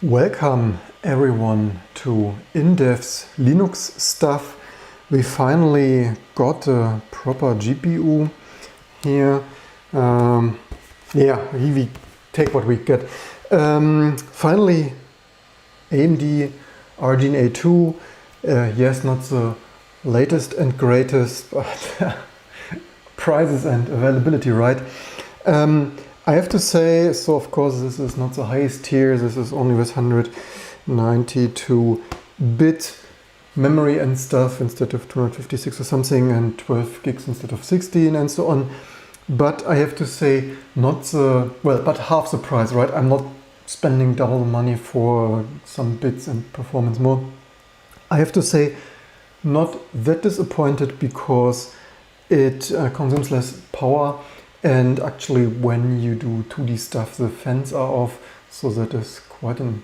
Welcome everyone to in-depth Linux stuff. We finally got a proper GPU here. We take what we get. Finally, AMD RNDA2. Yes, not the latest and greatest, but prices and availability, right? I have to say, so of course this is not the highest tier, this is only with 192-bit memory and stuff instead of 256 or something, and 12 gigs instead of 16 and so on. But I have to say, but half the price, right? I'm not spending double the money for some bits and performance more. I have to say, not that disappointed because it consumes less power. And actually, when you do 2D stuff, the fans are off, so that is quite an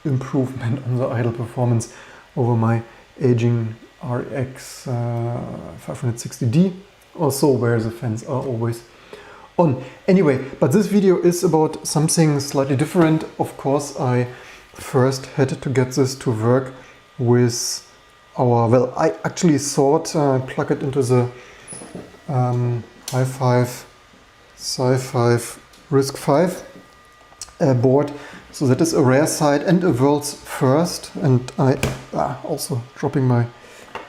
improvement on the idle performance over my aging RX 560D, also where the fans are always on. Anyway, but this video is about something slightly different. Of course, I first had to get this to work with our, I actually thought plug it into the Sci5 RISCV board, so that is a rare side and a world's first. And I also dropping my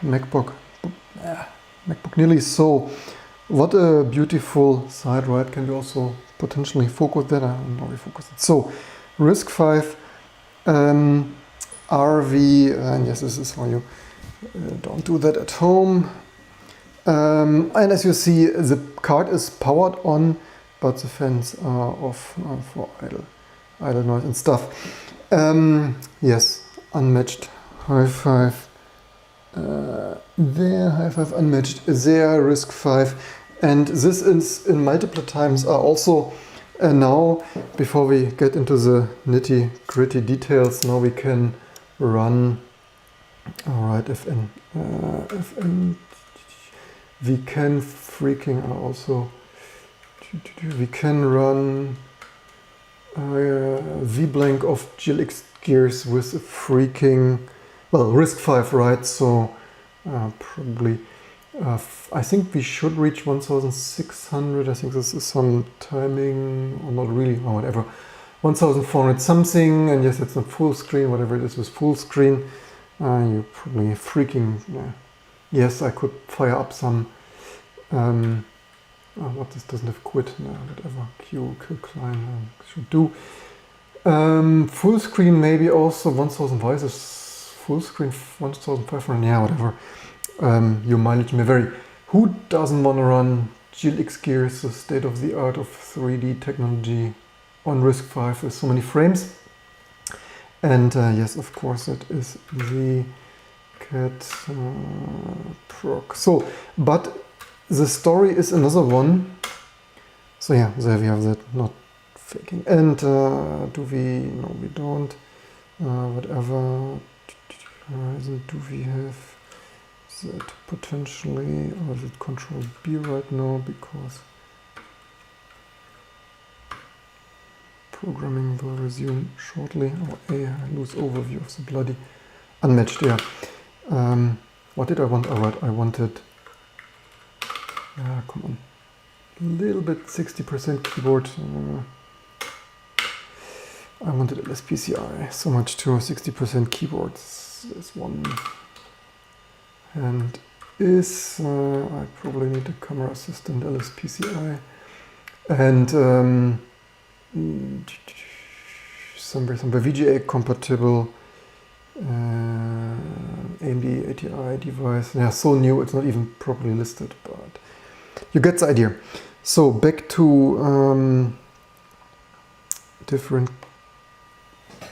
MacBook nearly. So what a beautiful side, right? Can we also potentially focus that? I don't know, we focus it. So RISCV RV, and yes, this is how you don't do that at home. And as you see, the card is powered on, but the fans are off for idle noise and stuff. Yes, unmatched Hi5 there, Hi5 unmatched there, RISCV, and this is in multiple times are also now, before we get into the nitty-gritty details, now we can run, alright, FN, we can we can run VBlank of Glxgears with a RISCV, right? So probably, I think we should reach 1600. I think this is some timing, or not really, or whatever. 1400 something, and yes, it's not full screen, whatever it is with full screen. You're probably yes, I could fire up some, what, this doesn't have quit, no, whatever, Q client should do. Full screen maybe also 1000 voices, full screen 1500, yeah, whatever. Your mileage may vary. Who doesn't want to run Glxgears, the state of the art of 3D technology on RISCV with so many frames? And yes, of course, it is the cat proc. So, but the story is another one. So yeah, there we have that, not faking. And do we? No, we don't. Whatever. Do we have that potentially? Or is it Control B right now? Because programming will resume shortly. Or I lose overview of the bloody unmatched. Yeah. What did I want? Alright, I wanted, come on, a little bit 60% keyboard. I wanted LSPCI, so much to 60% keyboards. This one. And I probably need a camera assistant LSPCI. And somewhere VGA compatible. AMD ATI device, yeah, so new it's not even properly listed, but you get the idea. So back to different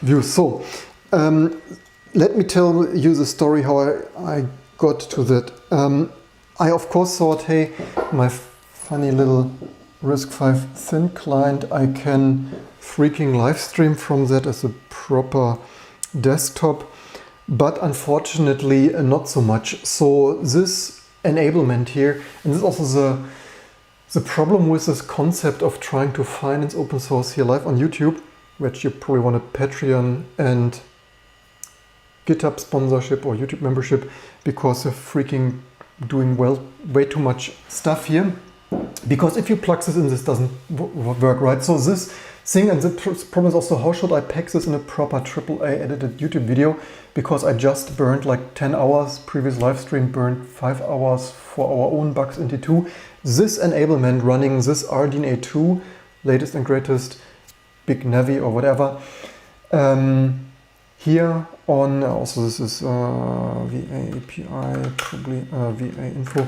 views. So let me tell you the story how I got to that. I of course thought, hey, my funny little RISCV thin client, I can freaking live stream from that as a proper desktop, but unfortunately not so much. So this enablement here, and this is also the problem with this concept of trying to finance open source here live on YouTube, which you probably want a Patreon and GitHub sponsorship or YouTube membership, because they're freaking doing way too much stuff here. Because if you plug this in, this doesn't work, right? So this thing, and the problem is also, how should I pack this in a proper AAA edited YouTube video? Because I just burned like 10 hours, previous live stream burned 5 hours for our own bugs in T2. This enablement running this RNDA2, latest and greatest, big Navi or whatever, here on, also this is VA API, probably VA info.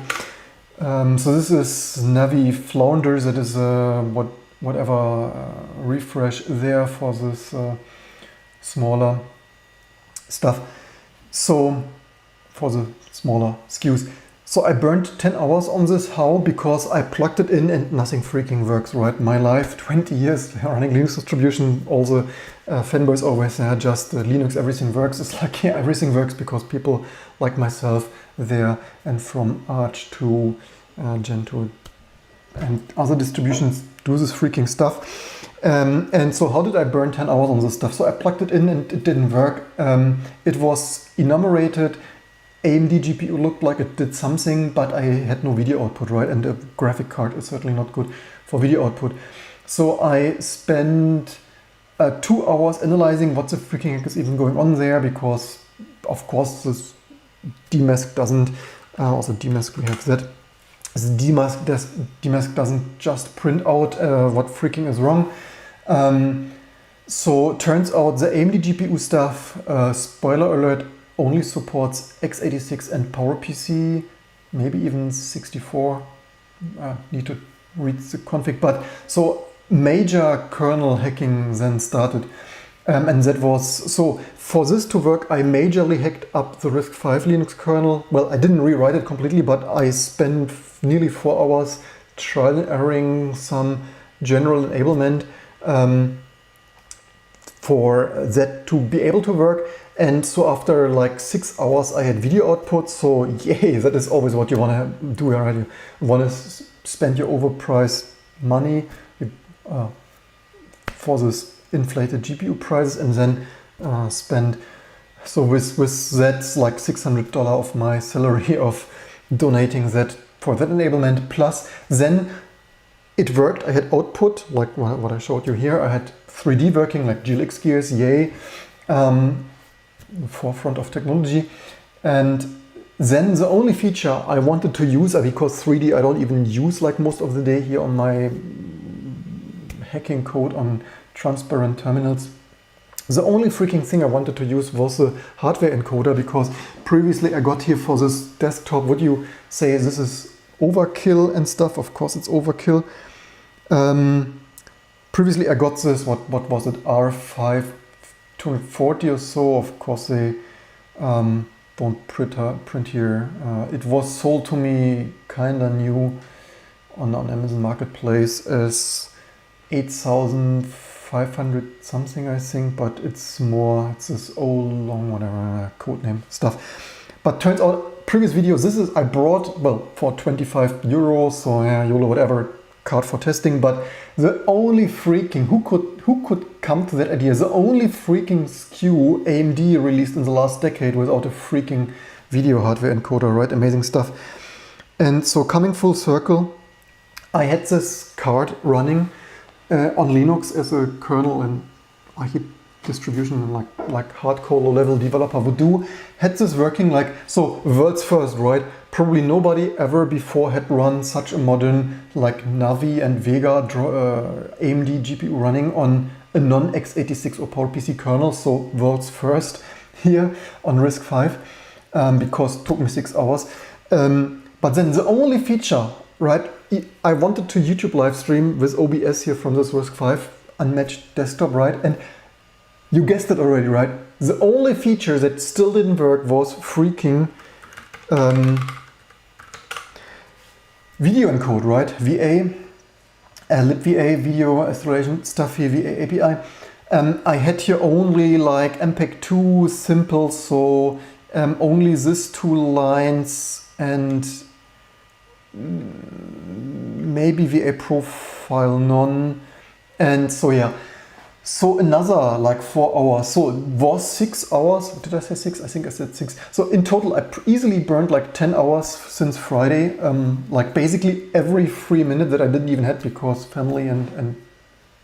So this is Navi Flounder, that is whatever refresh there for this smaller stuff. So for the smaller SKUs. So I burned 10 hours on this. How? Because I plugged it in and nothing freaking works, right? My life, 20 years running Linux distribution, all the fanboys always say, just Linux, everything works. It's like, yeah, everything works because people like myself there, and from Arch to Gentoo and other distributions do this freaking stuff. And so how did I burn 10 hours on this stuff? So I plugged it in and it didn't work. It was enumerated. AMD GPU looked like it did something, but I had no video output, right? And a graphic card is certainly not good for video output. So I spent 2 hours analyzing what the freaking heck is even going on there, because of course this dmask doesn't, also dmask we have that. This dmask doesn't just print out what freaking is wrong. So turns out the AMD GPU stuff, spoiler alert, only supports x86 and PowerPC, maybe even 64. Need to read the config, but so major kernel hacking then started. And that was, so for this to work, I majorly hacked up the RISCV Linux kernel. Well, I didn't rewrite it completely, but I spent nearly 4 hours trial and erroring some general enablement for that to be able to work. And so after like 6 hours, I had video output. So yay, that is always what you want to do, right? You want to spend your overpriced money for this inflated GPU prices, and then spend, so with that's like $600 of my salary of donating that for that enablement. Plus then it worked. I had output like what I showed you here. I had 3D working like Glxgears, yay, forefront of technology. And then the only feature I wanted to use, because 3D I don't even use like most of the day here on my hacking code on transparent terminals. The only freaking thing I wanted to use was the hardware encoder, because previously I got here for this desktop, would you say this is overkill and stuff? Of course it's overkill. Previously I got this, what was it, R5 240 or so. Of course they don't print here. It was sold to me kinda new on Amazon Marketplace as 8,500 something, I think, but it's more, it's this old long whatever code name stuff. But turns out previous videos, this is I brought, well, for 25 euros, so yeah, YOLO whatever, card for testing. But the only freaking, who could come to that idea? The only freaking SKU AMD released in the last decade without a freaking video hardware encoder, right? Amazing stuff. And so coming full circle, I had this card running on Linux as a kernel and IE distribution, like hardcore low-level developer would do. Had this working like, so world's first, right? Probably nobody ever before had run such a modern like Navi and Vega AMD GPU running on a non-x86 or PowerPC kernel. So world's first here on RISCV, because it took me 6 hours. But then the only feature, right? I wanted to YouTube live stream with OBS here from this RISCV unmatched desktop, right? And you guessed it already, right? The only feature that still didn't work was freaking video encode, right? VA, libVA video acceleration stuff here, VA API. I had here only like MPEG-2 simple, so only these 2 lines and maybe VA profile none. And so yeah, So another like 4 hours. So it was 6 hours. Did I say 6? I think I said 6. So in total, I easily burned like 10 hours since Friday. Like basically every free minute that I didn't even have because family and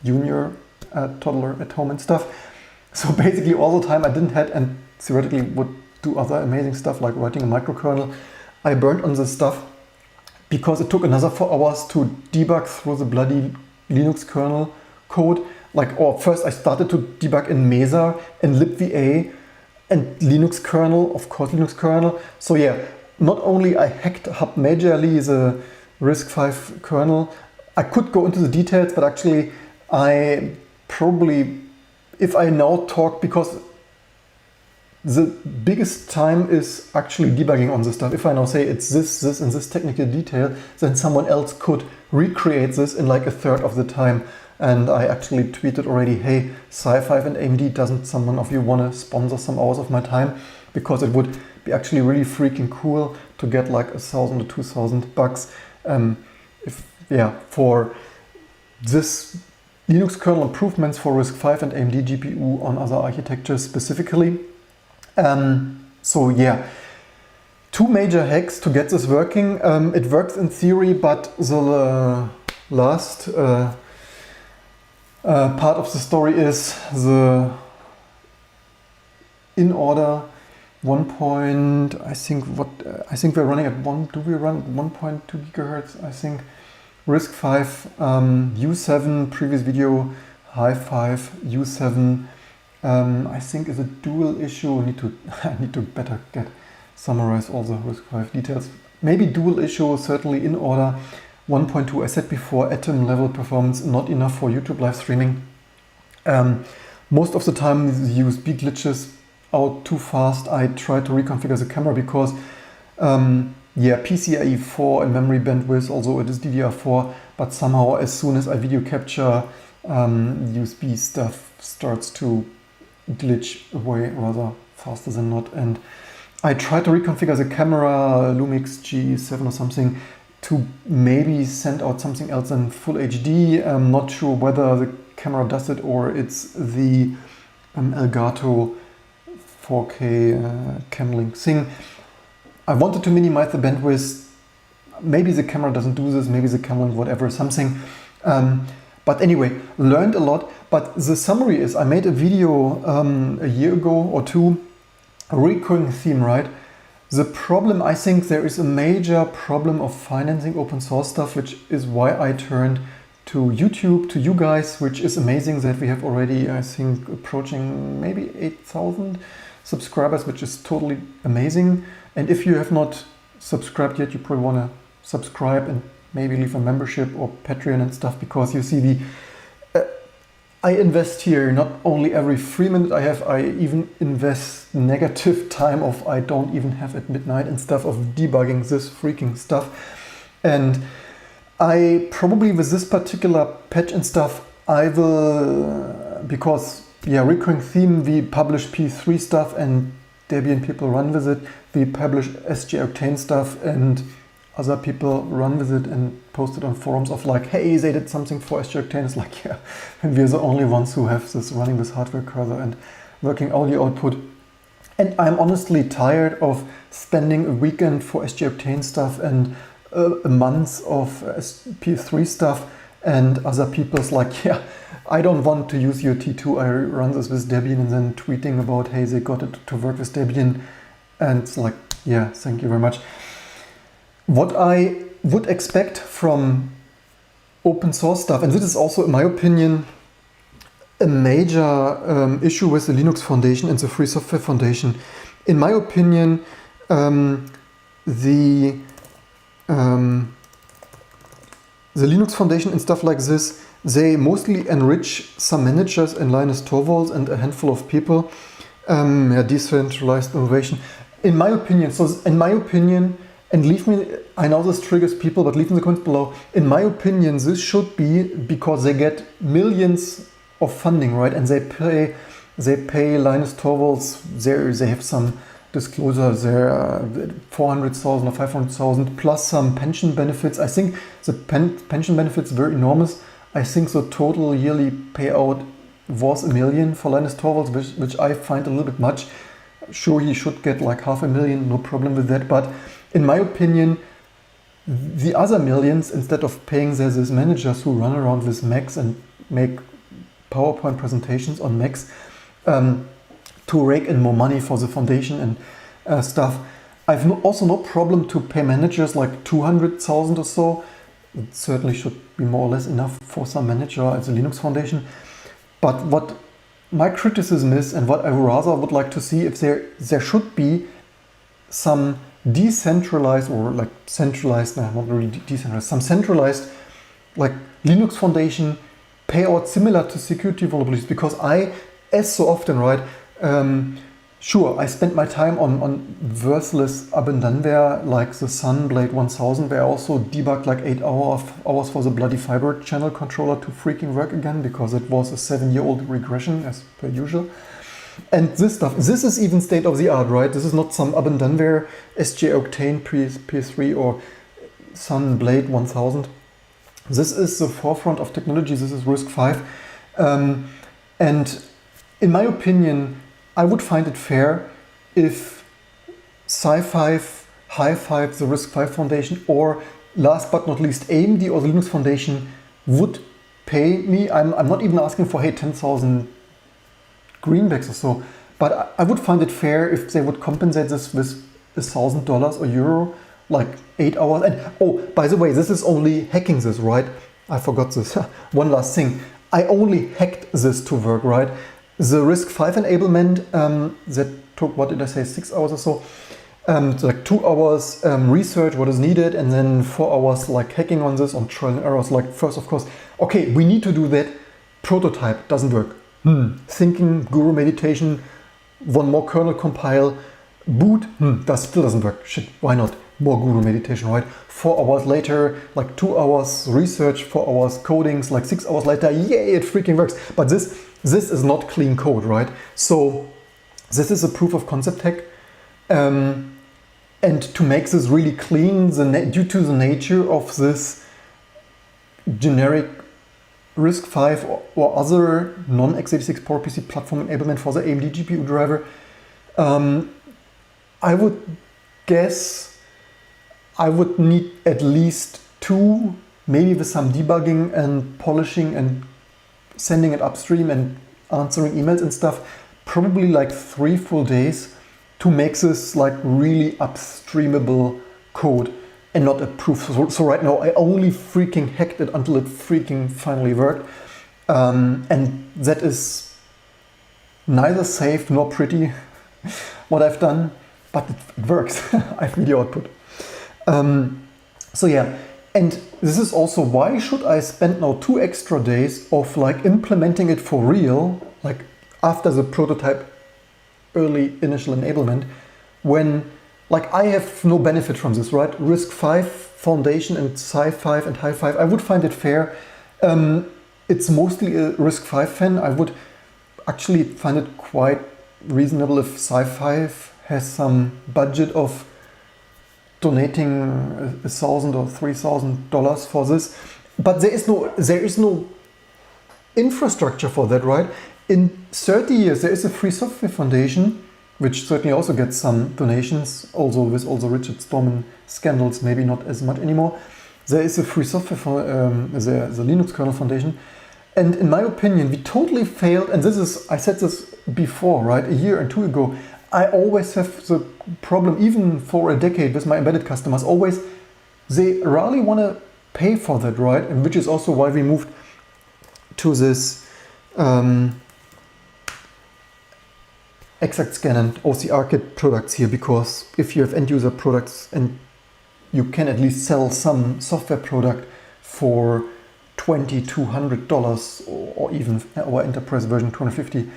junior toddler at home and stuff. So basically all the time I didn't have and theoretically would do other amazing stuff like writing a microkernel. I burned on this stuff because it took another 4 hours to debug through the bloody Linux kernel code. Or first I started to debug in Mesa and libva and Linux kernel, of course Linux kernel. So yeah, not only I hacked up majorly the RISCV kernel, I could go into the details, but actually I probably, if I now talk, because the biggest time is actually debugging on this stuff. If I now say it's this, and this technical detail, then someone else could recreate this in like a third of the time. And I actually tweeted already, hey, Sci5 and AMD, doesn't someone of you want to sponsor some hours of my time? Because it would be actually really freaking cool to get like 1,000 to 2,000 bucks for this Linux kernel improvements for RISC-V and AMD GPU on other architectures specifically. So yeah, 2 major hacks to get this working. It works in theory, but the last part of the story is the in order I think we're running at do we run 1.2 gigahertz? I think RISC-V U7, previous video, Hi5 U7, I think is a dual issue. I need to better summarize all the RISC-V details. Maybe dual issue, certainly in order. 1.2, I said before, atom level performance, not enough for YouTube live streaming. Most of the time the USB glitches out too fast. I try to reconfigure the camera because PCIe 4 and memory bandwidth, although it is DDR4, but somehow as soon as I video capture, USB stuff starts to glitch away rather faster than not. And I try to reconfigure the camera, Lumix G7 or something, to maybe send out something else than full HD. I'm not sure whether the camera does it or it's the Elgato 4K Camlink thing. I wanted to minimize the bandwidth. Maybe the camera doesn't do this, maybe the Camlink, whatever, something. But anyway, learned a lot. But the summary is, I made a video a year ago or two, a recurring theme, right? The problem, I think there is a major problem of financing open source stuff, which is why I turned to YouTube, to you guys, which is amazing that we have already, I think, approaching maybe 8,000 subscribers, which is totally amazing. And if you have not subscribed yet, you probably want to subscribe and maybe leave a membership or Patreon and stuff, because you see I invest here not only every 3 minutes I have, I even invest negative time of I don't even have at midnight and stuff of debugging this freaking stuff. And I probably with this particular patch and stuff, I will, because recurring theme, we publish P3 stuff and Debian people run with it. We publish SG Octane stuff and other people run with it and post it on forums of like, hey, they did something for SG Octane. It's like, yeah, and we're the only ones who have this running this hardware cursor and working audio output. And I'm honestly tired of spending a weekend for SG Octane stuff and a month of P3 stuff, and other people's like, yeah, I don't want to use your T2, I run this with Debian, and then tweeting about, hey, they got it to work with Debian. And it's like, yeah, thank you very much. What I would expect from open source stuff, and this is also, in my opinion, a major issue with the Linux Foundation and the Free Software Foundation. In my opinion, the Linux Foundation and stuff like this, they mostly enrich some managers and Linus Torvalds and a handful of people. Decentralized innovation. In my opinion, and leave me, I know this triggers people, but leave in the comments below. In my opinion, this should be because they get millions of funding, right? And they pay Linus Torvalds, they have some disclosure there, 400,000 or 500,000 plus some pension benefits. I think the pension benefits were enormous. I think the total yearly payout was $1 million for Linus Torvalds, which I find a little bit much. Sure, he should get like $500,000, no problem with that. But in my opinion, the other millions, instead of paying these managers who run around with Macs and make PowerPoint presentations on Macs to rake in more money for the foundation and stuff, I've also no problem to pay managers like 200,000 or so. It certainly should be more or less enough for some manager at the Linux Foundation. But what my criticism is, and what I rather would like to see, if there should be some decentralized or like centralized, not really decentralized, some centralized like Linux Foundation payout similar to security vulnerabilities, because I, as so often, right, sure, I spent my time on worthless abandonware like the Sunblade 1000, where I also debugged like 8 hours for the bloody fiber channel controller to freaking work again, because it was a 7-year-old regression as per usual. And this stuff, this is even state of the art, right? This is not some abandonware SJ Octane PS3 or Sunblade 1000. This is the forefront of technology. This is RISC-V. And in my opinion, I would find it fair if Sci5, Hi5, the RISC-V Foundation, or last but not least AMD or the Linux Foundation would pay me. I'm not even asking for, hey, 10,000 greenbacks or so, but I would find it fair if they would compensate this with $1,000 or euro, like 8 hours. And oh, by the way, this is only hacking this, right? I forgot this. One last thing. I only hacked this to work, right? The RISC-V enablement that took, what did I say, 6 hours or so. Like 2 hours research, what is needed, and then 4 hours like hacking on this, on trial and errors. Like first, of course, okay, we need to do that. Prototype doesn't work. Thinking, guru meditation, one more kernel compile, boot, that still doesn't work. Shit, why not? More guru meditation, right? 4 hours later, like 2 hours research, 4 hours codings, like 6 hours later, yay, it freaking works. But this is not clean code, right? So this is a proof of concept hack. And to make this really clean, due to the nature of this generic RISC-V or other non-x86 PowerPC platform enablement for the AMD GPU driver, I would guess I would need at least 2, maybe with some debugging and polishing and sending it upstream and answering emails and stuff, probably like 3 full days to make this like really upstreamable code and not a proof. So right now I only freaking hacked it until it freaking finally worked. And that is neither safe nor pretty what I've done, but it works. I have video output. So yeah, and this is also why should I spend now 2 extra days of like implementing it for real, like after the prototype early initial enablement, when like I have no benefit from this, right? RISC-V Foundation and Sci5 and Hi5, I would find it fair. It's mostly a RISC-V fan. I would actually find it quite reasonable if Sci5 has some budget of donating $1,000 or $3,000 for this. But there is no infrastructure for that, right? In 30 years, there is a Free Software Foundation, which certainly also gets some donations, also with all the Richard Stallman scandals, maybe not as much anymore. There is a Free Software, the Linux Kernel Foundation. And in my opinion, we totally failed, and this is, I said this before, right, a year or 2 ago, I always have the problem, even for a decade with my embedded customers, always, they rarely want to pay for that, right? And which is also why we moved to this ExactScan and OCR-Kit products here, because if you have end-user products and you can at least sell some software product for $2,200 or even our enterprise version $250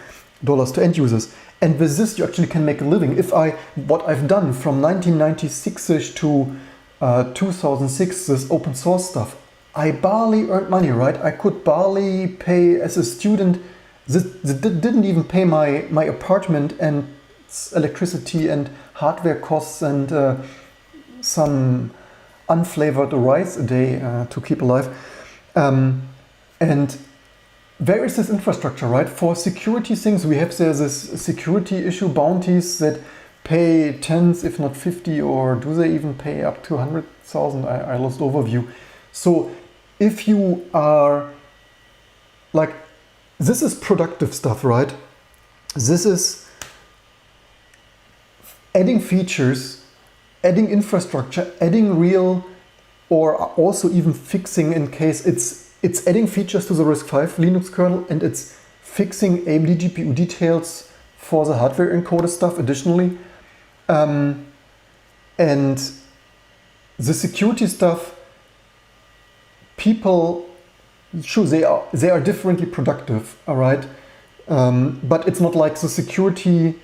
to end users. And with this you actually can make a living. What I've done from 1996ish to 2006, this open source stuff, I barely earned money, right? I could barely pay as a student. This didn't even pay my apartment and electricity and hardware costs and some unflavored rice a day to keep alive. And where is this infrastructure, right? For security things, we have there this security issue bounties that pay tens, if not 50, or do they even pay up to 100,000? I lost overview. So if you are like, this is productive stuff, right? This is adding features, adding infrastructure, adding real, or also even fixing in case it's adding features to the RISC-V Linux kernel, and it's fixing AMD GPU details for the hardware encoded stuff additionally. And the security stuff, people, sure, they are differently productive, all right? But it's not like the security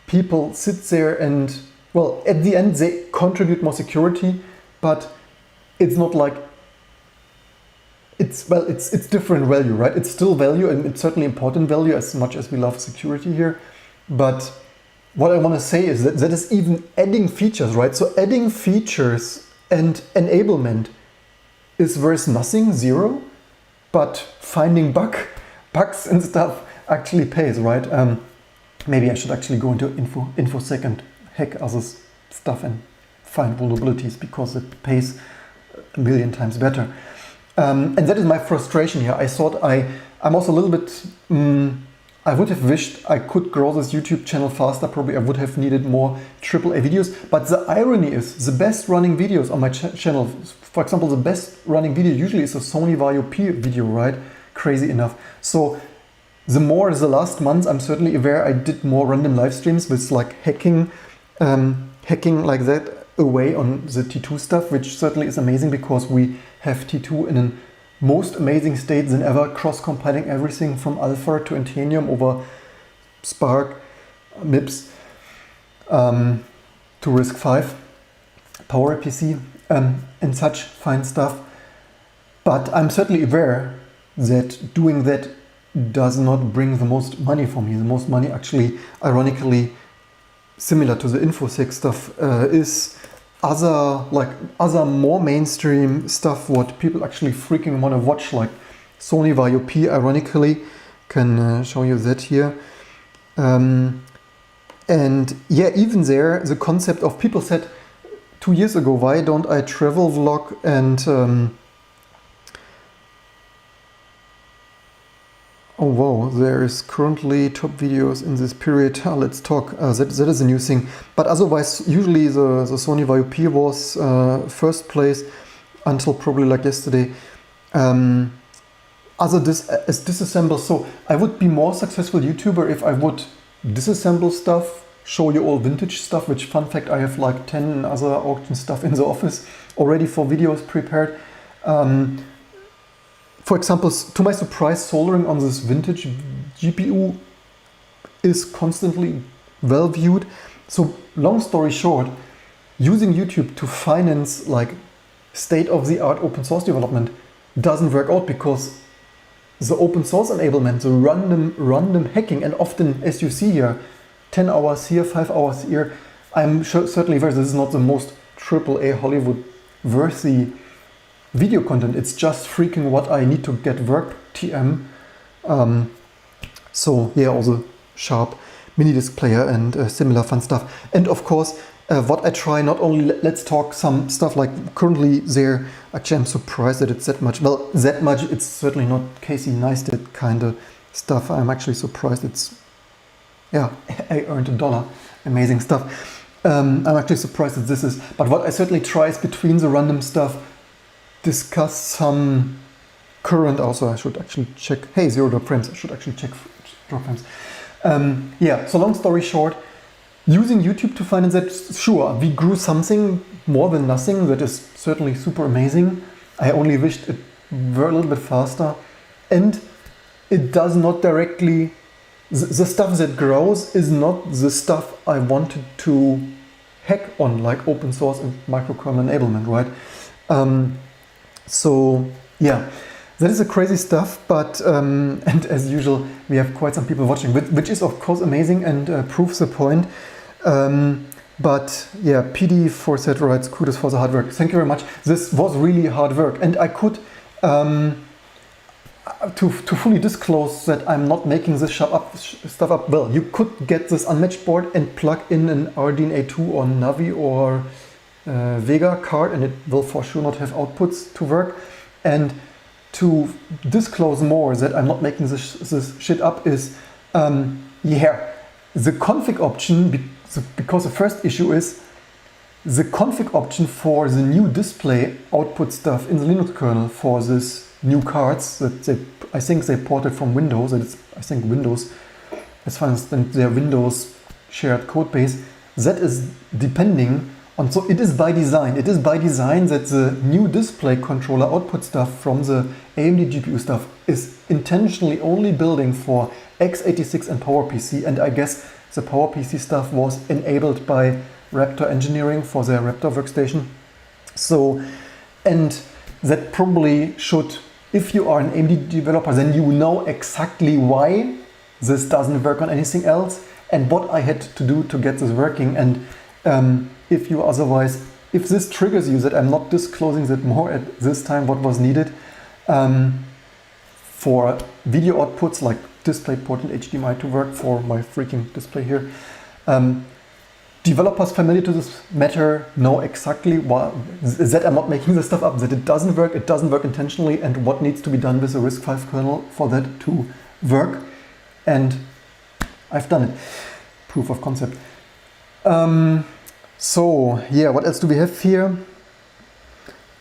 people sit there and, well, at the end they contribute more security, but it's not like, it's different value, right? It's still value, and it's certainly important value as much as we love security here. But what I want to say is that is even adding features, right? So adding features and enablement is worth nothing, zero, but finding bugs and stuff actually pays, right? Maybe I should actually go into infosec and hack other stuff and find vulnerabilities, because it pays a million times better. And that is my frustration here. I thought I'm also a little bit, I would have wished I could grow this YouTube channel faster. Probably I would have needed more AAA videos. But the irony is, the best running videos on my channel, for example, the best running video usually is a Sony Vario P video, right? Crazy enough. So the last months, I'm certainly aware I did more random live streams with like hacking like that away on the T2 stuff, which certainly is amazing, because we have T2 in a most amazing state than ever, cross-compiling everything from Alpha to Intenium over Spark, MIPS, to RISC-V, PowerPC, and such fine stuff. But I'm certainly aware that doing that does not bring the most money for me. The most money actually, ironically, similar to the InfoSec stuff, is other more mainstream stuff what people actually freaking want to watch, like Sony Vario P, ironically. Can show you that here. And yeah, even there, the concept of, people said 2 years ago, why don't I travel vlog and oh wow, there is currently top videos in this period. Let's talk. That is a new thing. But otherwise, usually the Sony Vario P was first place until probably like yesterday. As disassemble. So I would be more successful YouTuber if I would disassemble stuff, show you all vintage stuff, which, fun fact, I have like 10 other auction stuff in the office already for videos prepared. For example, to my surprise, soldering on this vintage GPU is constantly well viewed. So long story short, using YouTube to finance like state-of-the-art open source development doesn't work out, because the open source enablement, the random hacking, and often, as you see here, 10 hours here, 5 hours here, I'm certainly aware this is not the most AAA Hollywood worthy video content. It's just freaking what I need to get work TM. So yeah, also Sharp mini disc player and similar fun stuff. And of course, what I try, not only, let's talk some stuff like currently there, actually I'm surprised that it's that much. Well, that much, it's certainly not Casey Neistat kind of stuff. I'm actually surprised it's, yeah, I earned $1. Amazing stuff. I'm actually surprised that this is, but what I certainly try is between the random stuff, discuss some current, also I should actually check, hey, 0 frames, I should actually check drop frames. Yeah, so long story short, using YouTube to finance that, sure, we grew something more than nothing, that is certainly super amazing. I only wished it were a little bit faster, and it does not directly, the stuff that grows is not the stuff I wanted to hack on, like open source and microkernel enablement, right? So yeah, that is a crazy stuff, but and as usual, we have quite some people watching, which is of course amazing and proves the point. But yeah, PD for set writes kudos for the hard work. Thank you very much. This was really hard work, and I could to fully disclose that I'm not making this stuff up, well, you could get this unmatched board and plug in an RDNA2 or Navi or Vega card, and it will for sure not have outputs to work. And to disclose more that I'm not making this shit up is, yeah, the config option, because the first issue is the config option for the new display output stuff in the Linux kernel for this new cards that I think they ported from Windows, and it's, I think, Windows, as far as their Windows shared code base, that is depending on, so it is by design that the new display controller output stuff from the AMD GPU stuff is intentionally only building for x86 and PowerPC, and I guess the PowerPC stuff was enabled by Raptor Engineering for their Raptor workstation. So, and that probably should, if you are an AMD developer, then you know exactly why this doesn't work on anything else and what I had to do to get this working. And if you otherwise, if this triggers you that I'm not disclosing that more at this time what was needed for video outputs like DisplayPort and HDMI to work for my freaking display here, developers familiar to this matter know exactly why, that I'm not making this stuff up, that it doesn't work intentionally, and what needs to be done with the RISC-V kernel for that to work. And I've done it. Proof of concept. So yeah, what else do we have here?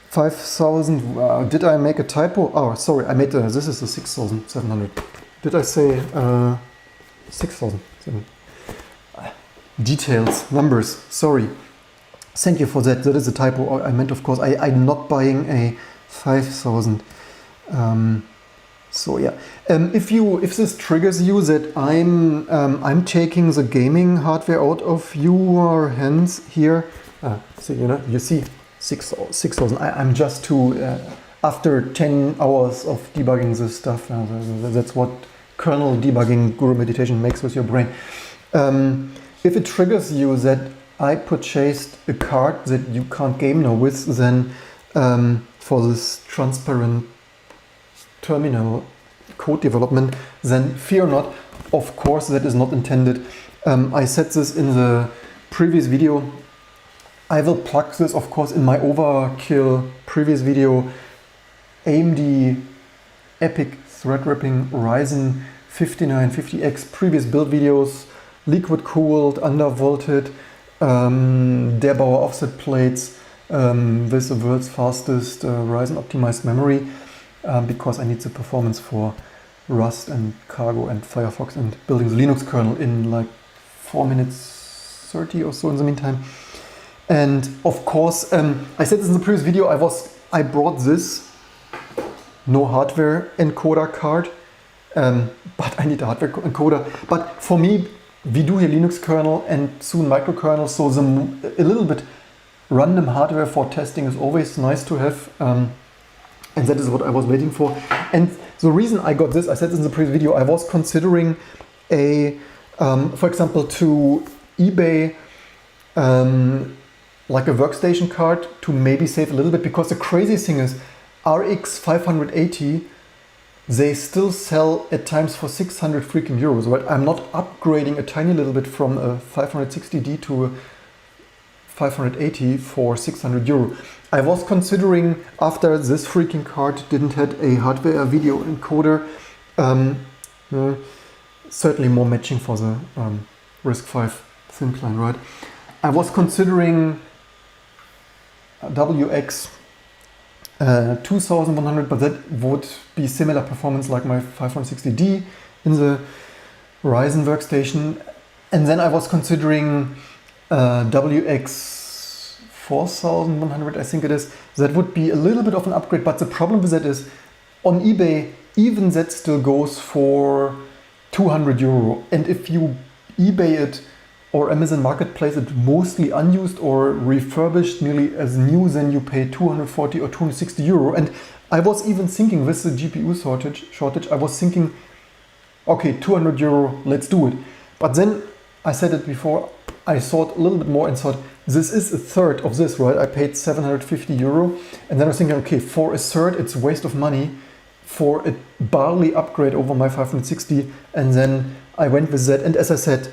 5,000. Did I make a typo? Oh, sorry, I made this is the 6,700. Did I say 6,000? Details, numbers, sorry. Thank you for that. That is a typo. I meant, of course, I'm not buying a 5,000. So yeah, if this triggers you that I'm taking the gaming hardware out of your hands here, so you see 6,000. I'm just too after 10 hours of debugging this stuff. That's what kernel debugging guru meditation makes with your brain. If it triggers you that I purchased a card that you can't game now with, then for this transparent terminal code development, then fear not. Of course, that is not intended. I said this in the previous video. I will plug this, of course, in my overkill previous video. AMD Epic Threadripping Ryzen 5950X previous build videos, liquid cooled, undervolted, Debauer offset plates with the world's fastest Ryzen optimized memory, because I need the performance for Rust and Cargo and Firefox and building the Linux kernel in like 4 minutes 30 or so in the meantime. And of course, I said this in the previous video, I brought this no hardware encoder card, but I need a hardware encoder. But for me, we do here Linux kernel and soon microkernel, so a little bit random hardware for testing is always nice to have, and that is what I was waiting for. And the reason I got this, I said this in the previous video, I was considering for example, to eBay like a workstation card to maybe save a little bit, because the crazy thing is RX580, they still sell at times for 600 freaking euros, right? I'm not upgrading a tiny little bit from a 560D to a 580 for 600 euro. I was considering, after this freaking card didn't have a hardware video encoder, certainly more matching for the RISC-V thin client, right? I was considering WX 2100, but that would be similar performance like my 560D in the Ryzen workstation. And then I was considering WX 4100, I think it is. That would be a little bit of an upgrade, but the problem with that is on eBay, even that still goes for 200 euro. And if you eBay it or Amazon Marketplace it mostly unused or refurbished nearly as new, then you pay 240 or 260 euro. And I was even thinking with the GPU shortage, I was thinking, okay, 200 euro, let's do it. But then I said it before, I thought a little bit more and thought, this is a third of this, right? I paid 750 euro. And then I was thinking, okay, for a third, it's a waste of money. for a barely upgrade over my 560, and then I went with that. And as I said,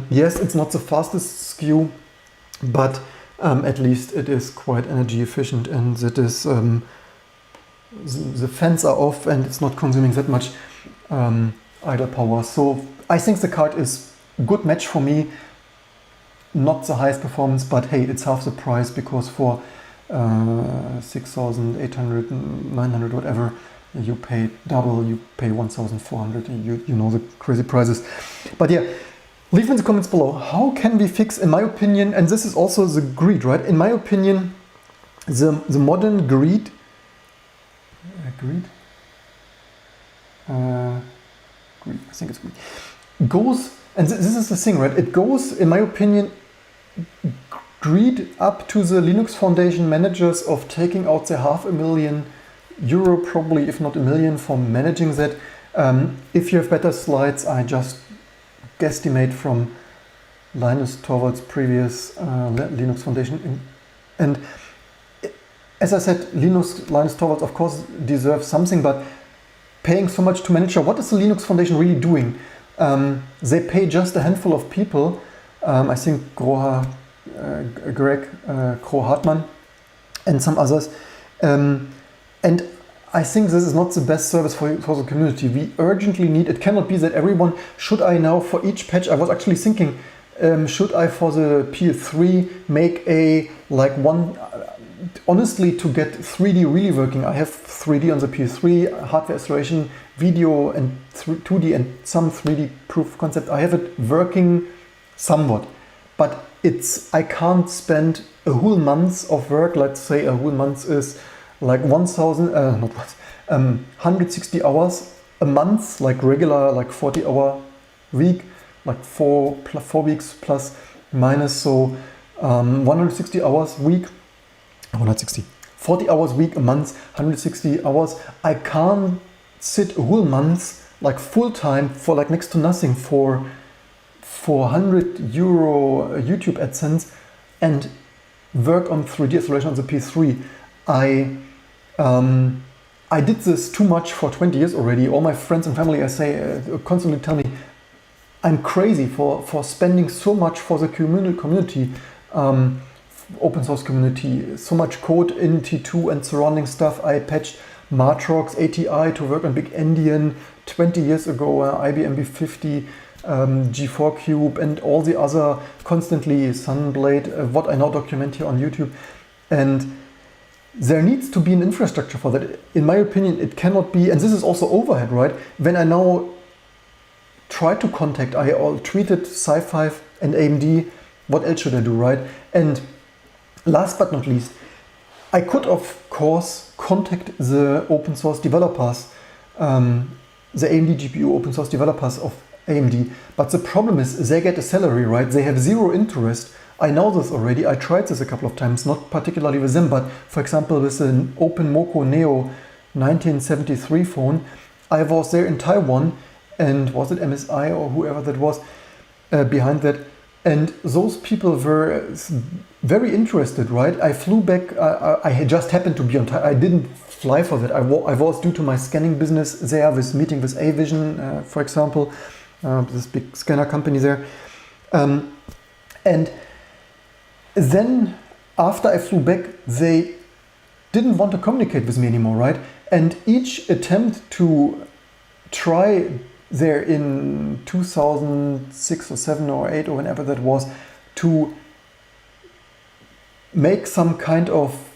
yes, it's not the fastest SKU, but at least it is quite energy efficient, and it is the fans are off and it's not consuming that much idle power. So I think the card is a good match for me. Not the highest performance, but hey, it's half the price, because for 6,800, 900, whatever, you pay double, you pay 1,400, you know the crazy prices. But yeah, leave in the comments below, how can we fix, in my opinion, and this is also the greed, right? In my opinion, the modern greed, I think it's greed, goes, and this is the thing, right? It goes, in my opinion, greed up to the Linux Foundation managers of taking out their €500,000, probably, if not $1 million, for managing that. If you have better slides, I just guesstimate from Linus Torvalds' previous Linux Foundation. And as I said, Linus Torvalds, of course, deserves something, but paying so much to manager, what is the Linux Foundation really doing? They pay just a handful of people. I think Greg Kroh-Hartmann and some others. And I think this is not the best service for the community. We urgently need, it cannot be that everyone, should I now for each patch, I was actually thinking, should I for the PS3 make a, like one, honestly, to get 3D really working, I have 3D on the PS3, hardware acceleration, video and 2D and some 3D proof of concept. I have it working somewhat, but I can't spend a whole month of work. Let's say a whole month is like 160 hours a month, like regular, like 40-hour week, like 4 weeks plus minus, so 160 hours week, 40 hours week a month, 160 hours. I can't sit a whole month like full time for like next to nothing for €100 YouTube AdSense and work on 3D acceleration on the PS3. I did this too much for 20 years already. All my friends and family, I say, constantly tell me I'm crazy for spending so much for the community, open source community, so much code in T2 and surrounding stuff. I patched Matrox ATI to work on Big Endian 20 years ago, IBM B50, G4 Cube, and all the other, constantly Sunblade, what I now document here on YouTube. And there needs to be an infrastructure for that. In my opinion, it cannot be, and this is also overhead, right? When I now try to contact, I tweeted Sci5 and AMD, what else should I do, right? And last but not least, I could of course contact the open source developers, the AMD GPU open source developers of AMD, but the problem is they get a salary, right? They have zero interest. I know this already. I tried this a couple of times, not particularly with them, but for example with an OpenMoko Neo 1973 phone, I was there in Taiwan, and was it MSI or whoever that was behind that, and those people were very interested, right? I flew back, I had just happened to be on time. I didn't fly for that. I was due to my scanning business there, with meeting with A-Vision, for example, this big scanner company there. And then after I flew back, they didn't want to communicate with me anymore, right? And each attempt to try there in 2006 or 7 or 8 or whenever that was, to make some kind of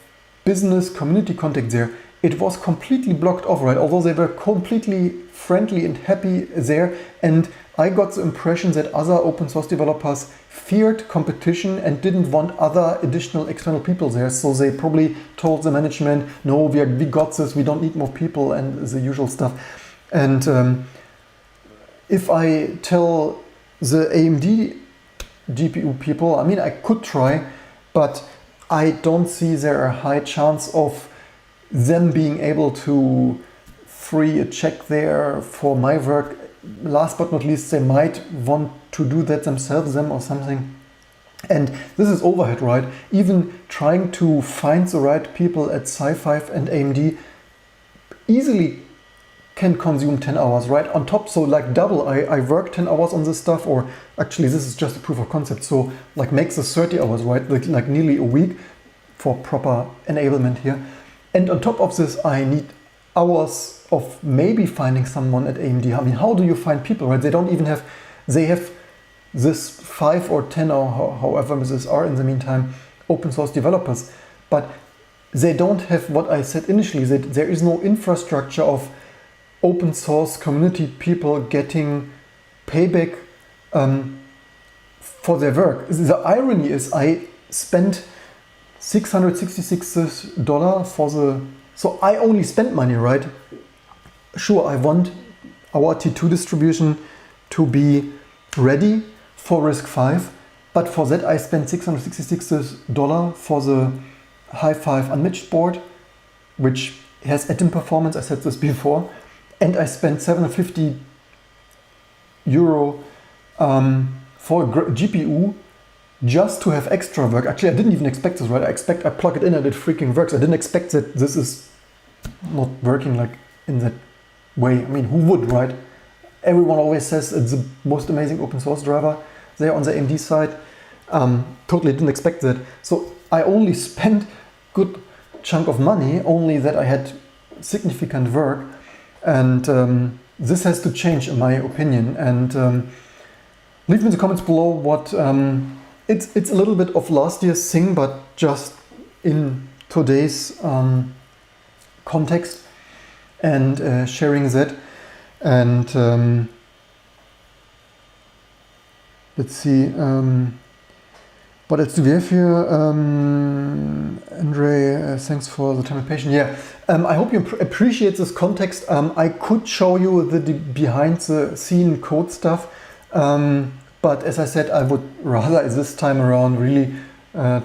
business community contact there, it was completely blocked off, right? Although they were completely friendly and happy there, and I got the impression that other open source developers feared competition and didn't want other additional external people there, so they probably told the management, no, we got this, we don't need more people, and the usual stuff. And if I tell the AMD GPU people, I mean, I could try, but I don't see there a high chance of them being able to free a check there for my work. Last but not least, they might want to do that themselves, or something. And this is overhead, right? Even trying to find the right people at Sci5 and AMD easily can consume 10 hours, right? On top, so like double, I work 10 hours on this stuff, or actually this is just a proof of concept, so like makes this 30 hours, right? Like nearly a week for proper enablement here. And on top of this, I need hours of maybe finding someone at AMD. I mean, how do you find people, right? They don't even have, they have this 5 or 10 or however this are in the meantime, open source developers, but they don't have what I said initially, that there is no infrastructure of open source community people getting payback for their work. The irony is I spent $666 for the, so I only spent money, right? Sure, I want our T2 distribution to be ready for RISC-V, but for that I spent $666 for the Hi5 unmatched board, which has atom performance, I said this before, and I spent €750 for a GPU just to have extra work. Actually, I didn't even expect this, right? I plug it in and it freaking works. I didn't expect that this is not working like in that way. I mean, who would, right? Everyone always says it's the most amazing open source driver there on the AMD side. Totally didn't expect that. So I only spent good chunk of money, only that I had significant work. And this has to change in my opinion. And leave me in the comments below what, it's a little bit of last year's thing, but just in today's context and sharing that. And let's see, what else do we have here? Andre, thanks for the time and patience. Yeah, I hope you appreciate this context. I could show you the behind the scene code stuff, but as I said, I would rather this time around really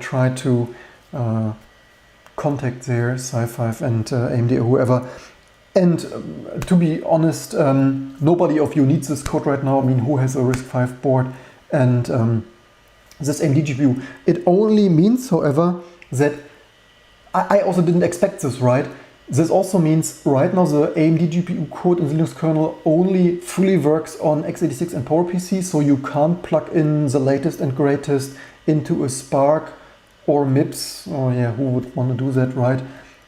try to contact their Sci5 and AMD or whoever. And to be honest, nobody of you needs this code right now. I mean, who has a RISC-V board and this AMD GPU? It only means, however, that I also didn't expect this, right? This also means right now the AMD GPU code in the Linux kernel only fully works on x86 and PowerPC, so you can't plug in the latest and greatest into a Spark or MIPS, or yeah, who would want to do that, right?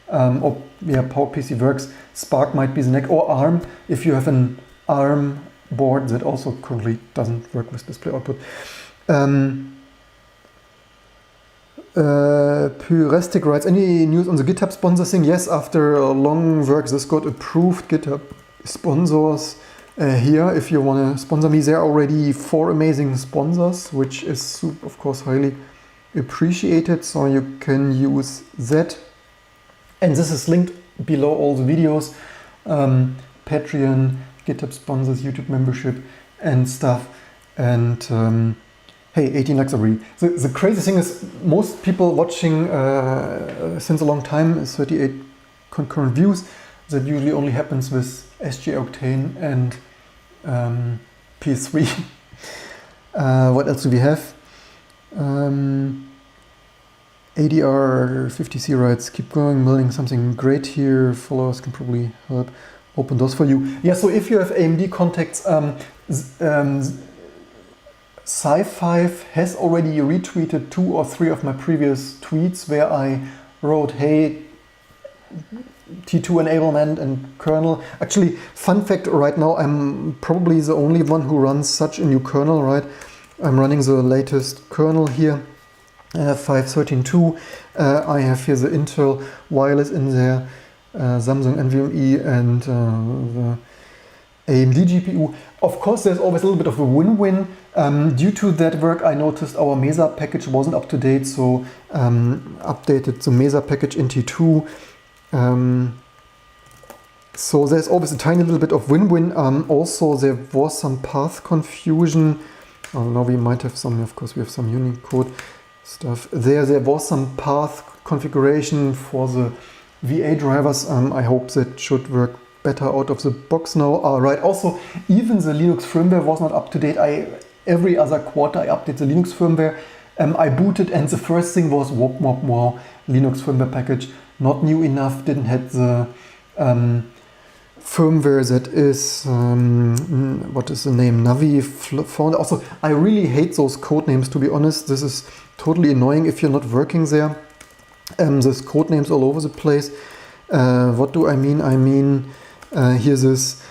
Or yeah, PowerPC works. Spark might be the next, or ARM, if you have an ARM board that also currently doesn't work with display output. Purestic writes, any news on the GitHub sponsor thing? Yes, after a long work, this got approved. GitHub sponsors here. If you want to sponsor me, there are already 4 amazing sponsors, which is of course highly appreciated. So you can use that. And this is linked below all the videos. Patreon, GitHub sponsors, YouTube membership and stuff. And hey, 18 likes already. The crazy thing is most people watching since a long time is 38 concurrent views. That usually only happens with SG Octane and PS3. What else do we have? ADR50C writes, keep going, building something great here. Followers can probably help open doors for you. Yeah, so if you have AMD contacts, Sci5 has already retweeted 2 or 3 of my previous tweets where I wrote, hey, T2 enablement and kernel. Actually, fun fact, right now I'm probably the only one who runs such a new kernel, right? I'm running the latest kernel here, 5.13.2. I have here the Intel wireless in there, Samsung NVMe and the AMD GPU. Of course, there's always a little bit of a win-win. Due to that work, I noticed our Mesa package wasn't up to date, so updated the Mesa package in T2. So there's always a tiny little bit of win-win. Also, there was some path confusion. Oh, now we might have some, of course, we have some Unicode stuff. There was some path configuration for the VA drivers. I hope that should work better out of the box now. Right, also, even the Linux firmware was not up to date. Every other quarter I update the Linux firmware. I booted and the first thing was wop mop wow, Linux firmware package. Not new enough, didn't have the firmware that is, what is the name, Navi Founder. Also, I really hate those code names, to be honest. This is totally annoying if you're not working there. There's code names all over the place. What do I mean? I mean, here's this,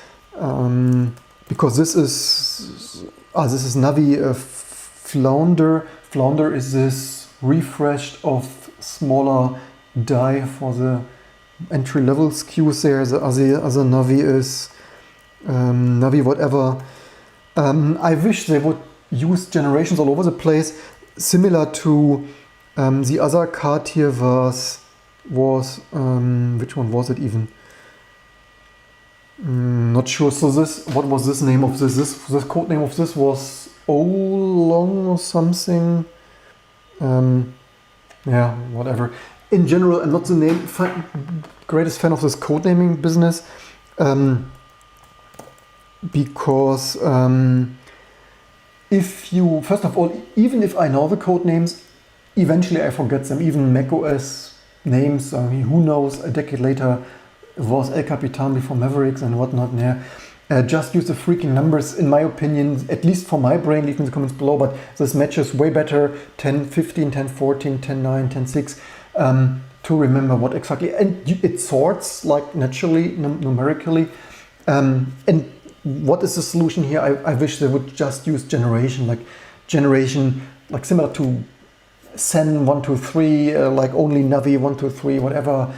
because this is Navi Flounder. Flounder is this refreshed of smaller die for the entry-level SKUs there. The other Navi is Navi whatever. I wish they would use generations all over the place, similar to the other card here was which one was it even? Not sure. So this, what was this name of this? This code name of this was Oolong or something. Yeah, whatever. In general, I'm not the greatest fan of this code naming business, because if you, first of all, even if I know the code names, eventually I forget them. Even macOS names, I mean, who knows, a decade later it was El Capitan before Mavericks and whatnot. Yeah. Just use the freaking numbers, in my opinion, at least for my brain. Leave in the comments below, but this matches way better 10.15, 10.14, 10.9, 10.6 to remember what exactly, and it sorts like naturally, numerically. And what is the solution here? I wish they would just use generation, like similar to Sen 1, 2, 3, like only Navi 1, 2, 3, whatever,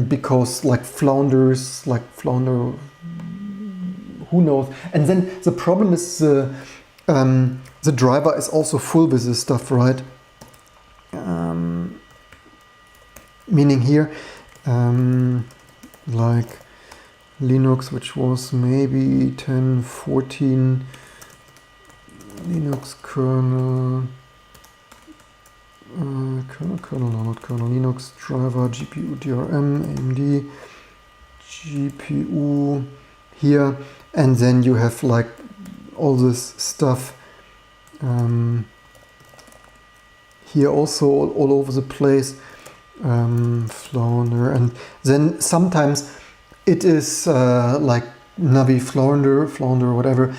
because like Flounder, who knows? And then the problem is the driver is also full with this stuff, right? Meaning here, like Linux, which was maybe 10.14, Linux kernel, Linux driver, GPU DRM, AMD, GPU here, and then you have like all this stuff here also all over the place, Flounder, and then sometimes it is like Navi Flounder, whatever,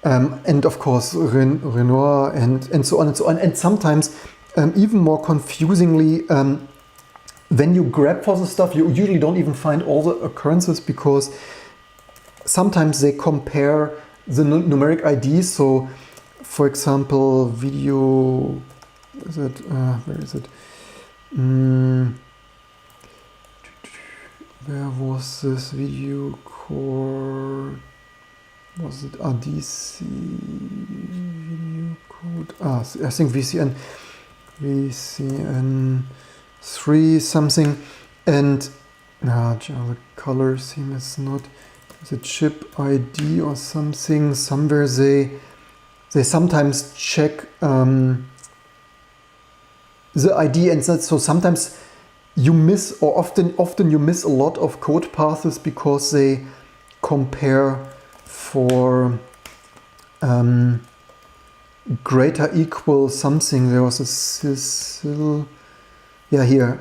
and of course Renoir and so on and so on, and sometimes even more confusingly, when you grab for the stuff, you usually don't even find all the occurrences, because sometimes they compare the numeric IDs. So, for example, video, is it, where is it? Where was this video core? Was it RDC video code? I think VCN3 something, and the color theme is not. The chip ID or something. Somewhere they sometimes check the ID, and so sometimes you miss, or often you miss a lot of code paths because they compare for greater equal something. There was a here.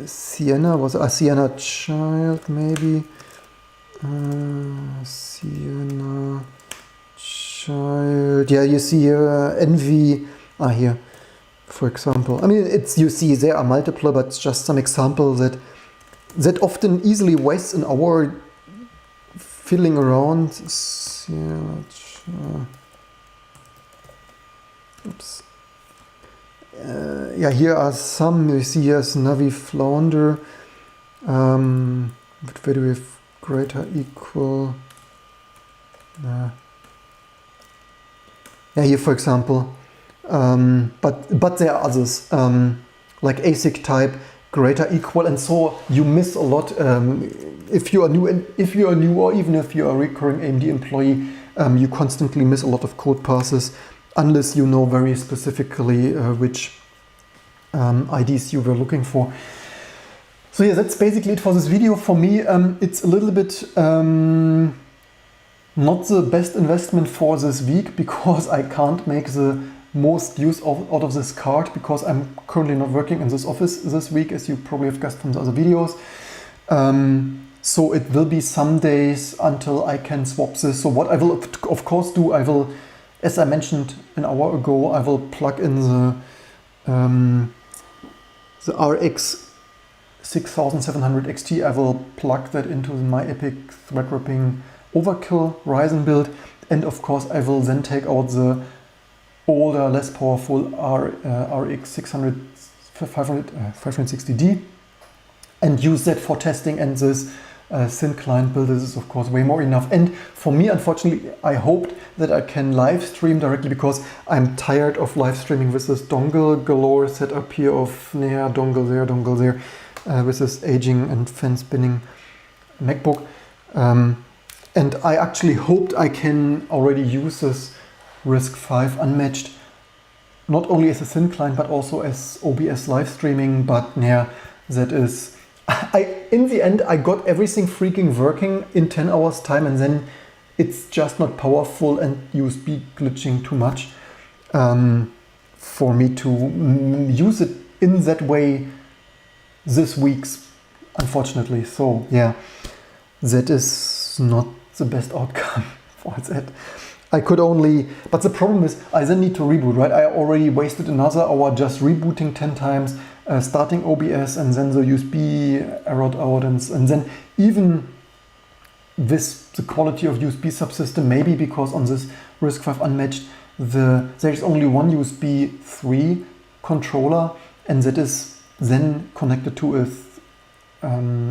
Sienna was a Sienna child, maybe. Sienna child. Yeah, you see here NV. Here, for example. I mean, you see there are multiple, but it's just some example that often easily wastes an hour fiddling around. Sienna child. Oops. Yeah, here are some. You see here's Navi Flounder. But where do we have greater equal? Yeah, here for example. But there are others, like ASIC type, greater equal, and so you miss a lot if you are new, or even if you are a recurring AMD employee. You constantly miss a lot of code passes, unless you know very specifically which IDs you were looking for. So yeah, that's basically it for this video. For me, it's a little bit not the best investment for this week, because I can't make the most use out of this card, because I'm currently not working in this office this week, as you probably have guessed from the other videos. So it will be some days until I can swap this. So what I will of course do, I will, as I mentioned an hour ago, I will plug in the RX6700XT. I will plug that into my epic thread wrapping overkill Ryzen build, and of course I will then take out the older, less powerful RX560D and use that for testing, and this thin client build. This is of course way more enough. And for me, unfortunately, I hoped that I can live stream directly, because I'm tired of live streaming with this dongle galore setup here of dongle there, with this aging and fan spinning MacBook. And I actually hoped I can already use this RISC-V unmatched, not only as a thin client, but also as OBS live streaming. But yeah, that is, in the end, I got everything freaking working in 10 hours time, and then it's just not powerful and USB glitching too much for me to use it in that way this week's, unfortunately. So yeah, that is not the best outcome for that. I could only, but the problem is I then need to reboot, right? I already wasted another hour just rebooting 10 times, starting OBS, and then the USB errored out, and then even with the quality of USB subsystem, maybe because on this RISC-V unmatched, there is only one USB 3 controller, and that is then connected to a,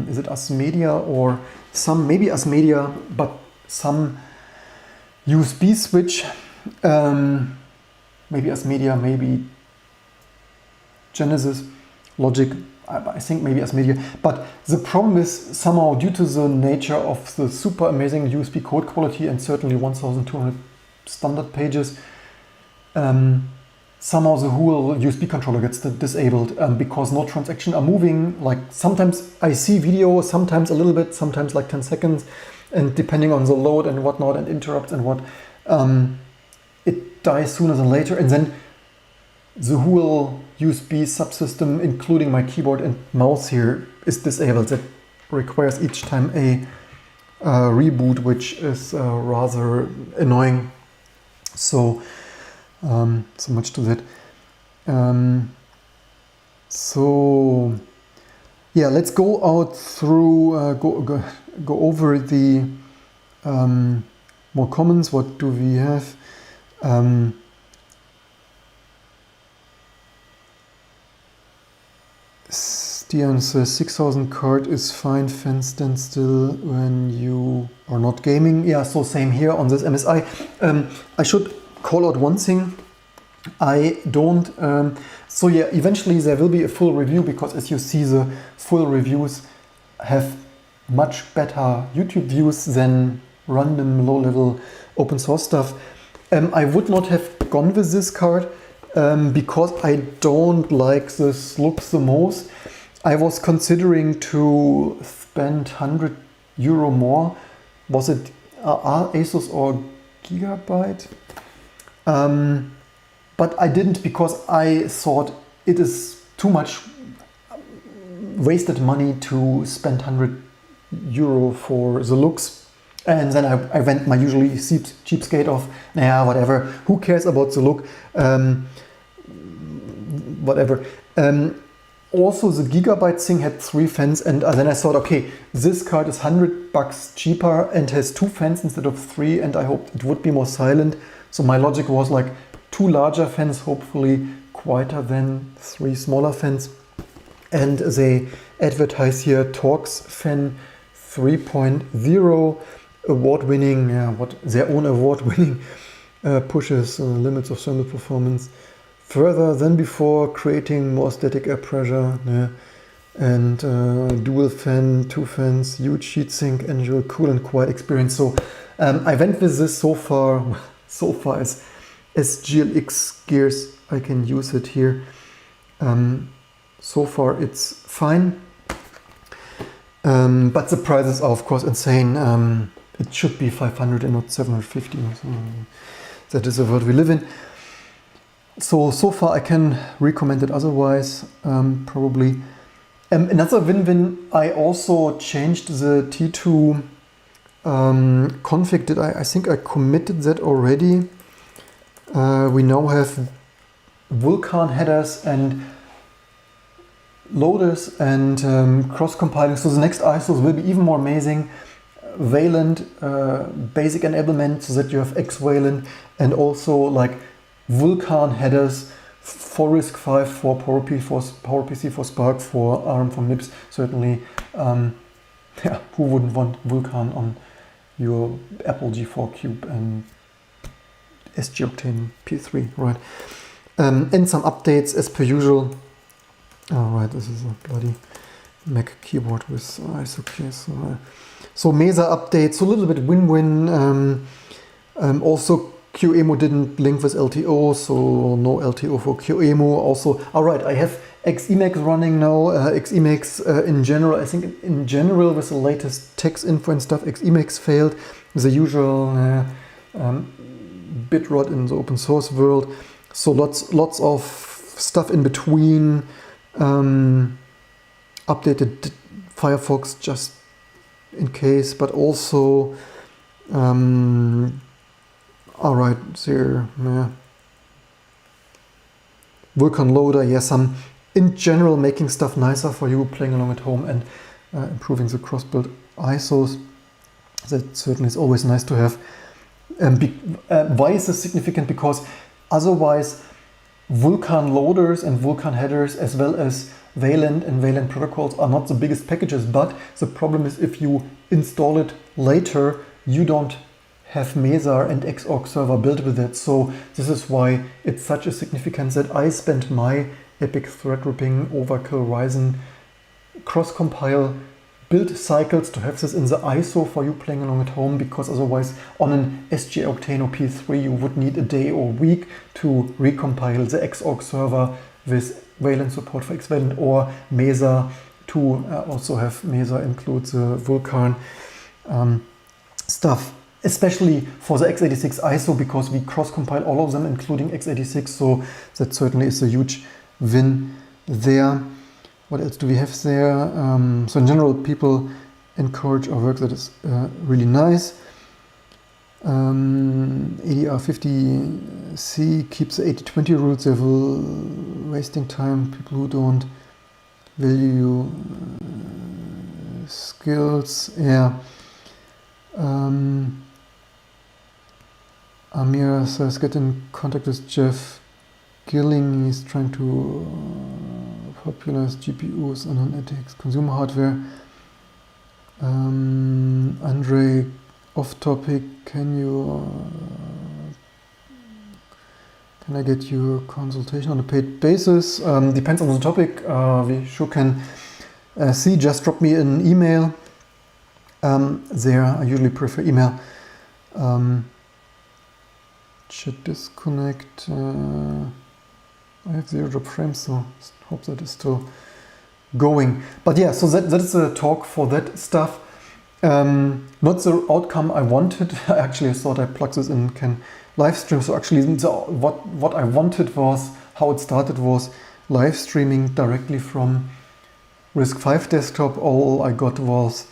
is it ASMedia or some, maybe ASMedia, but some USB switch, maybe ASMedia, maybe Genesis, Logic, I think maybe ASMedia. But the problem is, somehow, due to the nature of the super amazing USB code quality and certainly 1200 standard pages, somehow the whole USB controller gets disabled because no transactions are moving. Like sometimes I see video, sometimes a little bit, sometimes like 10 seconds, and depending on the load and whatnot and interrupts and what, it dies sooner than later. And then the whole USB subsystem, including my keyboard and mouse here, is disabled. That requires each time a reboot, which is rather annoying. So so much to that. So yeah, let's go out through, go over the more comments. What do we have? Stian says 6000 card is fine, fan stand still when you are not gaming. Yeah, so same here on this MSI. I should call out one thing. I don't, so yeah, eventually there will be a full review, because as you see, the full reviews have much better YouTube views than random low-level open source stuff. I would not have gone with this card because I don't like this looks the most. I was considering to spend €100 more. Was it ASUS or Gigabyte? But I didn't, because I thought it is too much wasted money to spend €100 for the looks. And then I went my usually cheapskate of, nah, whatever, who cares about the look, whatever. Also, the Gigabyte thing had 3 fans, and then I thought, okay, this card is $100 cheaper and has 2 fans instead of 3, and I hoped it would be more silent. So my logic was like 2 larger fans, hopefully quieter than 3 smaller fans. And they advertise here Torx Fan 3.0, award-winning, their own award-winning pushes limits of thermal performance further than before, creating more static air pressure, and dual fan, 2 fans, huge heatsink, enjoy cool and quiet experience. So I went with this so far as Glxgears. I can use it here. So far it's fine, but the prices are of course insane. It should be 500 and not 750. So that is the world we live in. So far I can recommend it otherwise, probably. Another win-win, I also changed the T2 config. I think I committed that already. We now have Vulkan headers and loaders and cross-compiling. So the next ISOs will be even more amazing. Wayland basic enablement so that you have X-Wayland, and also like Vulkan headers for RISC-V, for PowerPC, for Spark, for ARM, for MIPS. Certainly, yeah, who wouldn't want Vulkan on your Apple G4 Cube and SG-Octane P3, right? And some updates as per usual. All right, this is a bloody Mac keyboard with ISOkeys. So Mesa updates, so a little bit win-win. Also, QEMU didn't link with LTO, so no LTO for QEMU. Also, all right, I have Xemacs running now. Xemacs in general, I think in general with the latest text info and stuff, Xemacs failed. The usual bit rot in the open source world. So lots of stuff in between. Updated Firefox just in case, but also all right, there, yeah. Vulkan loader, yeah, some in general making stuff nicer for you playing along at home, and improving the cross-build ISOs. That certainly is always nice to have. Why is this significant? Because otherwise Vulkan loaders and Vulkan headers, as well as Wayland and Wayland protocols, are not the biggest packages, but the problem is if you install it later, you don't have Mesa and Xorg server built with it. So this is why it's such a significance that I spent my epic threadripping overkill Ryzen cross-compile build cycles to have this in the ISO for you playing along at home, because otherwise on an SG-Octane or P3 you would need a day or week to recompile the Xorg server with Wayland support for X-Wayland, or Mesa to also have Mesa include the Vulkan stuff, especially for the x86 ISO, because we cross-compile all of them, including x86, so that certainly is a huge win there. What else do we have there? So in general, people encourage our work. That is really nice. ADR50C keeps the 80-20 rules. They're wasting time. People who don't value skills. Yeah. Amir says, get in contact with Jeff Gilling. He's trying to popularize GPUs and non-ethics consumer hardware. Andre, off topic, can I get your consultation on a paid basis? Depends on the topic. We sure can see. Just drop me an email. There, I usually prefer email. Chat disconnect. I have 0 drop frames, so hope that is still going. But yeah, so that is a talk for that stuff. Not the outcome I wanted. Actually, I thought I plugged this in, can live stream. So actually, what I wanted was, how it started was live streaming directly from RISC-V desktop. All I got was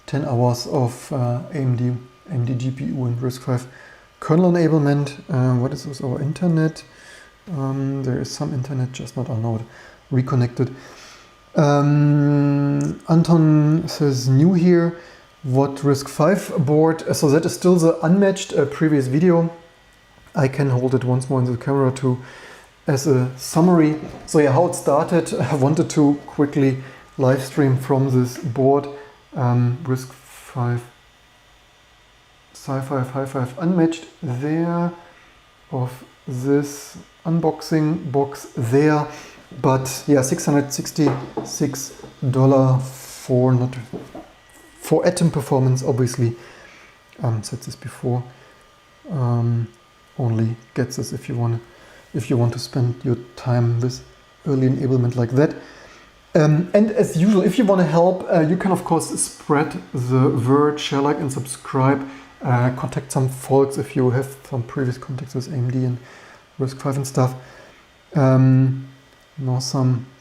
10 hours of AMD GPU and RISC-V kernel enablement. What is this? Our internet. There is some internet, just not allowed reconnected. Anton says new here. What RISC-V board? So that is still the unmatched previous video. I can hold it once more in the camera too as a summary. So yeah, how it started. I wanted to quickly live stream from this board. RISC-V Sci-Fi 55 unmatched there, of this unboxing box there, but yeah, $666 for Atom performance, obviously. Said this before. Only gets this if you want to spend your time with early enablement like that. And as usual, if you want to help, you can of course spread the word, share, like, and subscribe. Contact some folks if you have some previous contacts with AMD and RISC-V and stuff. Now some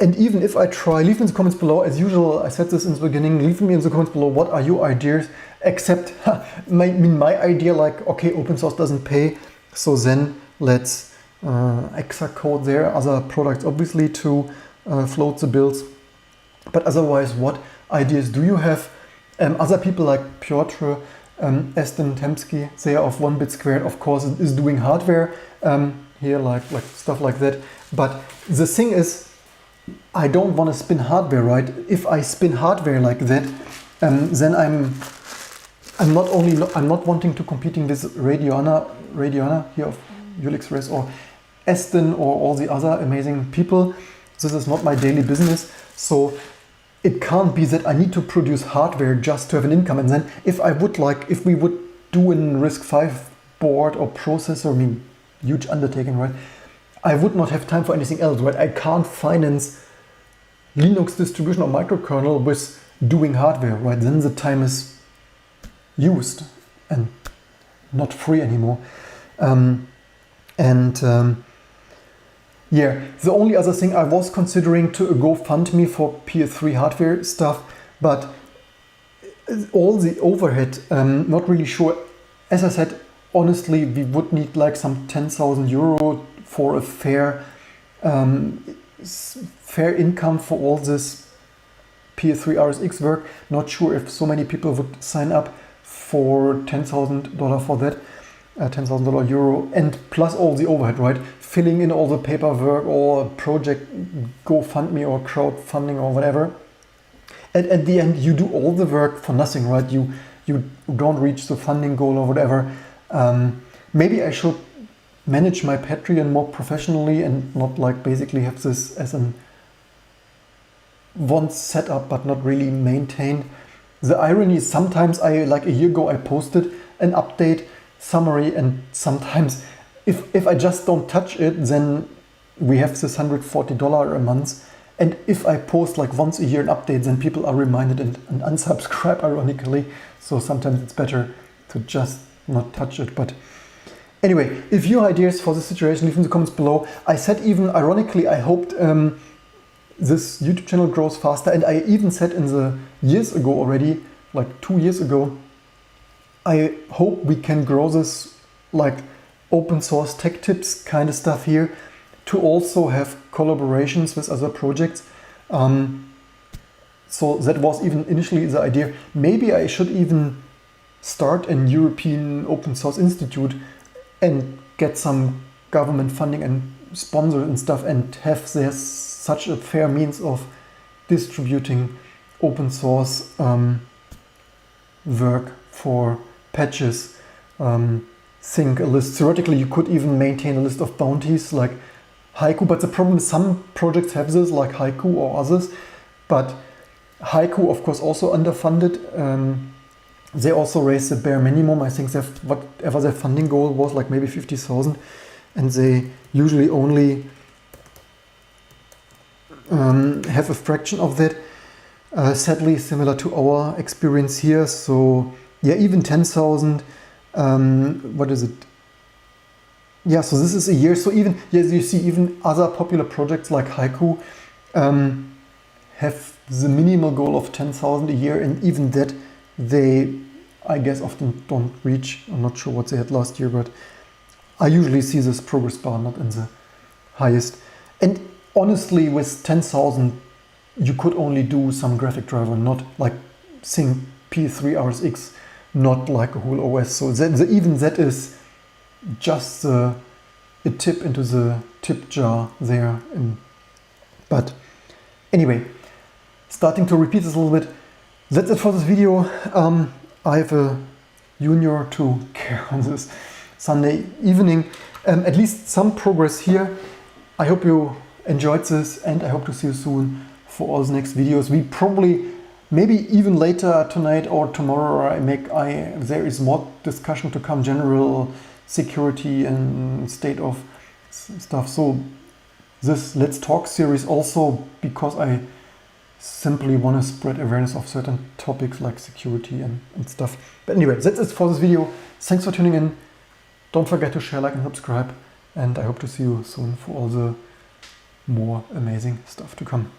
And even if I try, leave in the comments below, as usual, I said this in the beginning, leave me in the comments below what are your ideas, except my idea, like, okay, open source doesn't pay, so then let's exa code their other products, obviously, to float the bills. But otherwise, what ideas do you have? Other people like Piotr, Eston, Temsky, they are of 1BitSquared, of course, is doing hardware here, like stuff like that. But the thing is, I don't want to spin hardware, right? If I spin hardware like that, then I'm not wanting to competing with Radiana here of Glxgears or Eston or all the other amazing people. This is not my daily business, so it can't be that I need to produce hardware just to have an income. And then if we would do a RISC-V board or processor, I mean, huge undertaking, right? I would not have time for anything else, right? I can't finance Linux distribution or microkernel with doing hardware, right? Then the time is used and not free anymore. Yeah, the only other thing I was considering to go fund me for PS3 hardware stuff, but all the overhead, not really sure. As I said, honestly, we would need like some 10,000 euro for a fair income for all this PS3 RSX work. Not sure if so many people would sign up for $10,000 for that, $10,000 euro, and plus all the overhead, right? Filling in all the paperwork or project GoFundMe or crowdfunding or whatever. And at the end, you do all the work for nothing, right? You don't reach the funding goal or whatever. Maybe I should manage my Patreon more professionally and not like basically have this as an once set up but not really maintained. The irony is sometimes like a year ago I posted an update summary, and sometimes if I just don't touch it, then we have this $140 a month. And if I post like once a year an update, then people are reminded and unsubscribe, ironically. So sometimes it's better to just not touch it. But anyway, if you have ideas for the situation, leave in the comments below. I said even, ironically, I hoped this YouTube channel grows faster. And I even said in the years ago already, like 2 years ago, I hope we can grow this like open source tech tips kind of stuff here to also have collaborations with other projects. So that was even initially the idea. Maybe I should even start an European open source institute and get some government funding and sponsor and stuff, and have there such a fair means of distributing open source work for patches. Think a list. Theoretically, you could even maintain a list of bounties like Haiku, but the problem is some projects have this, like Haiku or others, but Haiku, of course, also underfunded. They also raised the bare minimum. I think whatever their funding goal was, like maybe 50,000, and they usually only have a fraction of that. Sadly, similar to our experience here. So yeah, even 10,000. What is it? Yeah, so this is a year. So even, yes, you see, even other popular projects like Haiku have the minimal goal of 10,000 a year, and even that they, I guess, often don't reach. I'm not sure what they had last year, but I usually see this progress bar not in the highest. And honestly, with 10,000, you could only do some graphic driver, not like Sync P3 RSX, not like a whole OS. So even that is just a tip into the tip jar there. But anyway, starting to repeat this a little bit. That's it for this video. I have a junior to care on this Sunday evening. At least some progress here. I hope you enjoyed this, and I hope to see you soon for all the next videos. We probably, maybe even later tonight or tomorrow, there is more discussion to come, general security and state of stuff. So this Let's Talk series also, because I simply want to spread awareness of certain topics like security and stuff. But anyway, that's it for this video. Thanks for tuning in. Don't forget to share, like, and subscribe. And I hope to see you soon for all the more amazing stuff to come.